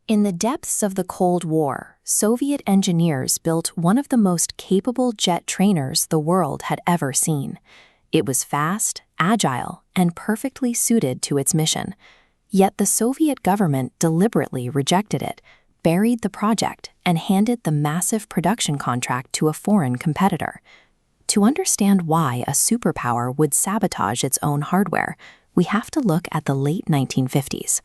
In the depths of the Cold War, Soviet engineers built one of the most capable jet trainers the world had ever seen. It was fast, agile, and perfectly suited to its mission. Yet the Soviet government deliberately rejected it, buried the project, and handed the massive production contract to a foreign competitor. To understand why a superpower would sabotage its own hardware, we have to look at the late 1950s.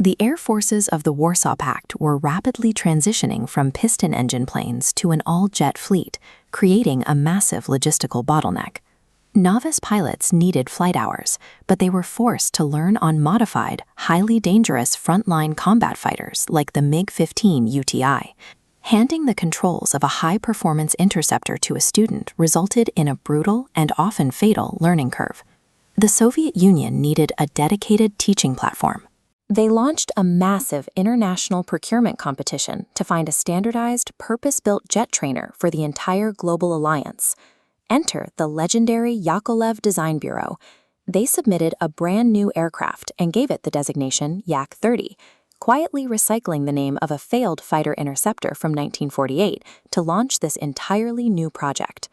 The air forces of the Warsaw Pact were rapidly transitioning from piston engine planes to an all-jet fleet, creating a massive logistical bottleneck. Novice pilots needed flight hours, but they were forced to learn on modified, highly dangerous frontline combat fighters like the MiG-15 UTI. Handing the controls of a high-performance interceptor to a student resulted in a brutal and often fatal learning curve. The Soviet Union needed a dedicated teaching platform. They launched a massive international procurement competition to find a standardized, purpose-built jet trainer for the entire global alliance. Enter the legendary Yakovlev Design Bureau. They submitted a brand new aircraft and gave it the designation Yak-30, quietly recycling the name of a failed fighter interceptor from 1948 to launch this entirely new project.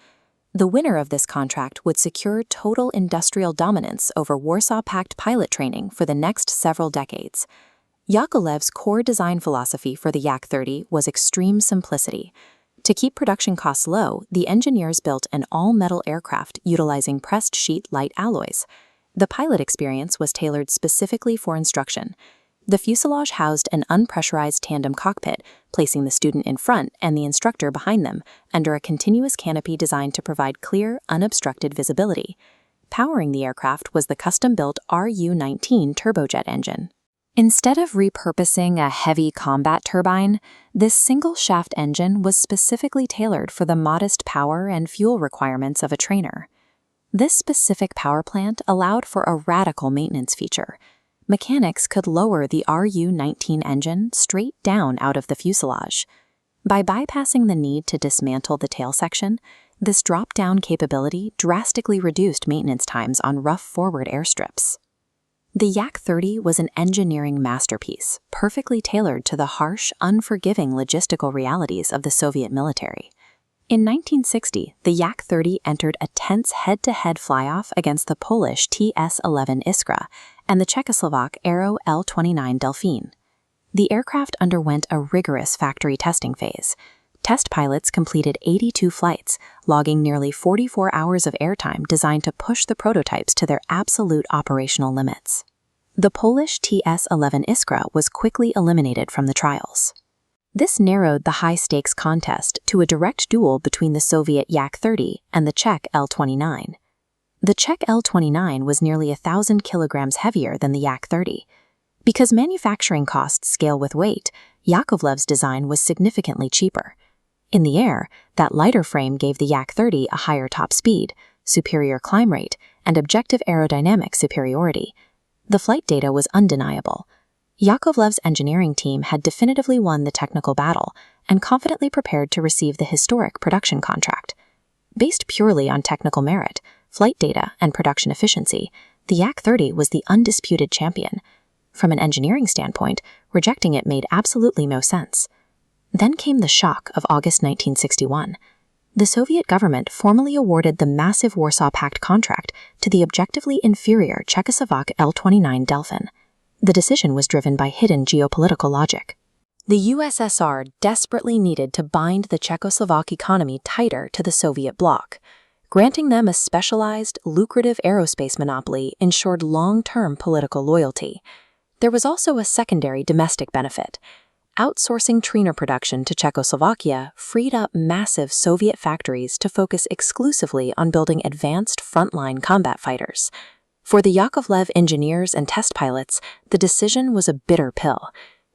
The winner of this contract would secure total industrial dominance over Warsaw Pact pilot training for the next several decades. Yakovlev's core design philosophy for the Yak-30 was extreme simplicity. To keep production costs low, the engineers built an all-metal aircraft utilizing pressed sheet light alloys. The pilot experience was tailored specifically for instruction. The fuselage housed an unpressurized tandem cockpit, placing the student in front and the instructor behind them, under a continuous canopy designed to provide clear, unobstructed visibility. Powering the aircraft was the custom-built Ru-19 turbojet engine. Instead of repurposing a heavy combat turbine, this single-shaft engine was specifically tailored for the modest power and fuel requirements of a trainer. This specific power plant allowed for a radical maintenance feature. Mechanics could lower the Ru-19 engine straight down out of the fuselage. By bypassing the need to dismantle the tail section, this drop-down capability drastically reduced maintenance times on rough forward airstrips. The Yak-30 was an engineering masterpiece, perfectly tailored to the harsh, unforgiving logistical realities of the Soviet military. In 1960, the Yak-30 entered a tense head-to-head fly-off against the Polish TS-11 Iskra and the Czechoslovak Aero L-29 Delfin. The aircraft underwent a rigorous factory testing phase. Test pilots completed 82 flights, logging nearly 44 hours of airtime designed to push the prototypes to their absolute operational limits. The Polish TS-11 Iskra was quickly eliminated from the trials. This narrowed the high-stakes contest to a direct duel between the Soviet Yak-30 and the Czech L-29. The Czech L-29 was nearly 1,000 kilograms heavier than the Yak-30. Because manufacturing costs scale with weight, Yakovlev's design was significantly cheaper. In the air, that lighter frame gave the Yak-30 a higher top speed, superior climb rate, and objective aerodynamic superiority. The flight data was undeniable. Yakovlev's engineering team had definitively won the technical battle and confidently prepared to receive the historic production contract. Based purely on technical merit, flight data, and production efficiency, the Yak-30 was the undisputed champion. From an engineering standpoint, rejecting it made absolutely no sense. Then came the shock of August 1961. The Soviet government formally awarded the massive Warsaw Pact contract to the objectively inferior Czechoslovak L-29 Delfin. The decision was driven by hidden geopolitical logic. The USSR desperately needed to bind the Czechoslovak economy tighter to the Soviet bloc. Granting them a specialized, lucrative aerospace monopoly ensured long-term political loyalty. There was also a secondary domestic benefit. Outsourcing trainer production to Czechoslovakia freed up massive Soviet factories to focus exclusively on building advanced frontline combat fighters. For the Yakovlev engineers and test pilots, the decision was a bitter pill.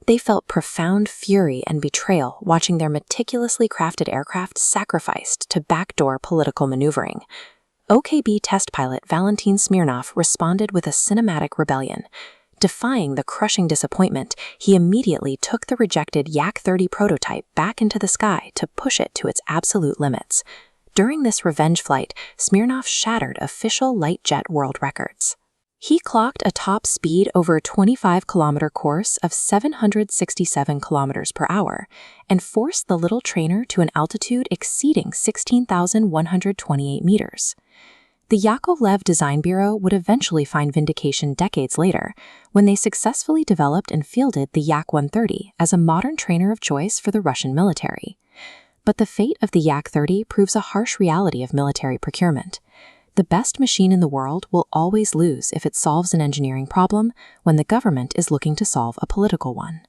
They felt profound fury and betrayal watching their meticulously crafted aircraft sacrificed to backdoor political maneuvering. OKB test pilot Valentin Smirnov responded with a cinematic rebellion. Defying the crushing disappointment, he immediately took the rejected Yak-30 prototype back into the sky to push it to its absolute limits. During this revenge flight, Smirnov shattered official light jet world records. He clocked a top speed over a 25-kilometer course of 767 kilometers per hour and forced the little trainer to an altitude exceeding 16,128 meters. The Yakovlev Design Bureau would eventually find vindication decades later when they successfully developed and fielded the Yak-30 as a modern trainer of choice for the Russian military. But the fate of the Yak-30 proves a harsh reality of military procurement. The best machine in the world will always lose if it solves an engineering problem when the government is looking to solve a political one.